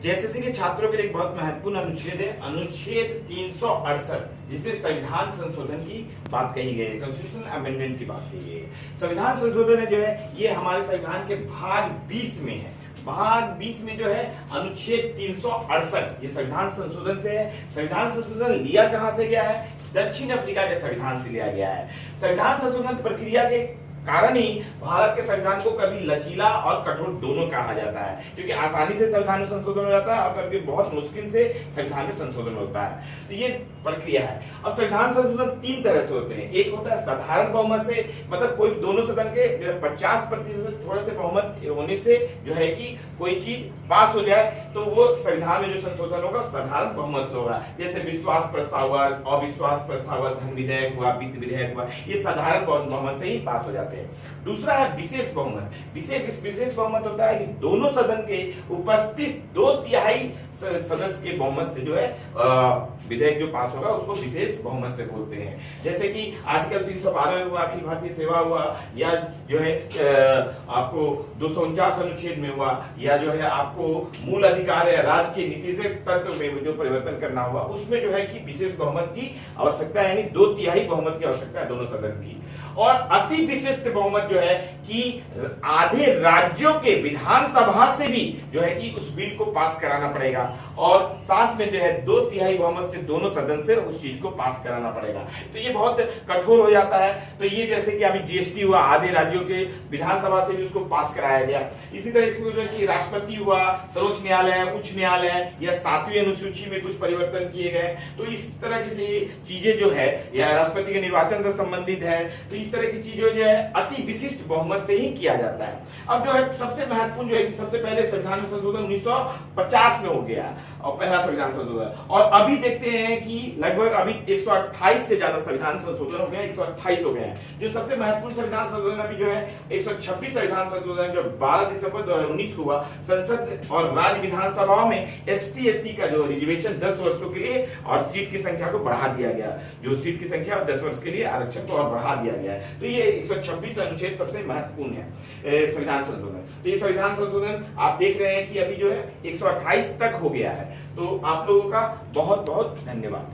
JSSC के छात्रों के लिए एक बहुत महत्वपूर्ण अनुच्छेद है अनुच्छेद 368, जिसमें संविधान संशोधन की बात कही गई है, कॉन्स्टिट्यूशनल अमेंडमेंट की बात कही गई है। संविधान संशोधन है जो है ये हमारे संविधान के भाग 20 में है। भाग 20 में जो है अनुच्छेद 368 ये संविधान संशोधन से है। संविधान संशोधन लिया कहां से गया है? दक्षिण अफ्रीका के संविधान से लिया गया है। संविधान संशोधन प्रक्रिया के कारण ही भारत के संविधान को कभी लचीला और कठोर दोनों कहा जाता है, क्योंकि आसानी से संविधान में संशोधन हो जाता है और कभी बहुत मुश्किल से संविधान में संशोधन होता है। तो ये प्रक्रिया है। अब संविधान संशोधन 3 तरह से होते हैं। एक होता है साधारण बहुमत से, मतलब कोई दोनों सदन के 50% थोड़े से बहुमत होने से जो है कि कोई चीज पास हो जाए तो वो संविधान में जो संशोधन होगा साधारण बहुमत से होगा। जैसे विश्वास प्रस्ताव हुआ, अविश्वास प्रस्ताव हुआ, धन विधेयक हुआ, वित्त विधेयक हुआ, ये साधारण बहुमत से ही पास हो जाते हैं। दूसरा है विशेष बहुमत। विशेष बहुमत होता है कि दोनों सदन के उपस्थित 2/3 सदस्य के बहुमत से जो है विधेयक जो पास होगा उसको विशेष बहुमत से बोलते हैं। जैसे कि आर्टिकल 312 हुआ, अखिल भारतीय सेवा हुआ, या जो है आपको 249 अनुच्छेद में हुआ, या जो है आपको मूल अधिकार है राज्य के नीतिगत तत्व में जो परिवर्तन करना हुआ, उसमें जो है कि विशेष बहुमत की आवश्यकता है, यानी 2/3 बहुमत की आवश्यकता है दोनों सदन की। और अति विशिष्ट बहुमत जो है कि आधे राज्यों के विधानसभा से भी जो है कि उस बिल को पास कराना पड़ेगा, और साथ में जो है 2/3 बहुमत से दोनों सदन से उस चीज को पास कराना पड़ेगा। तो ये बहुत कठोर हो जाता है। तो ये जैसे कि अभी जीएसटी हुआ, आधे राज्यों के विधानसभा से भी उसको पास कराया गया। इसी तरह इसमें जो है राष्ट्रपति हुआ, सर्वोच्च न्यायालय, उच्च न्यायालय, या 7वीं अनुसूची में कुछ परिवर्तन किए गए। तो इस तरह की चीजें जो है, या राष्ट्रपति के निर्वाचन से संबंधित है, तो इस तरह की चीजों जो है अति विशिष्ट बहुमत से ही किया जाता है। अब जो है सबसे महत्वपूर्ण जो है, सबसे पहले संविधान में संशोधन 1950 में हो गया और पहला संविधान संशोधन, और अभी देखते हैं कि लगभग अभी 128 से ज्यादा संविधान संशोधन हो गया, 128 हो गए हैं। जो सबसे महत्वपूर्ण संविधान संशोधन अभी जो है 126 संविधान संशोधन जो 12 दिसंबर 2019 को हुआ। संसद और राज्य विधानसभाओं में एसटी एससी का जो रिजर्वेशन 10 वर्षों के लिए और सीट की संख्या को बढ़ा दिया गया, जो सीट की संख्या 10 वर्ष के लिए आरक्षण को और बढ़ा दिया गया है। तो ये 126 अनुच्छेद सबसे महत्वपूर्ण है संविधान संशोधन। तो ये संविधान संशोधन आप देख रहे हैं कि अभी जो है 128 तक हो गया है। तो आप लोगों का बहुत बहुत धन्यवाद।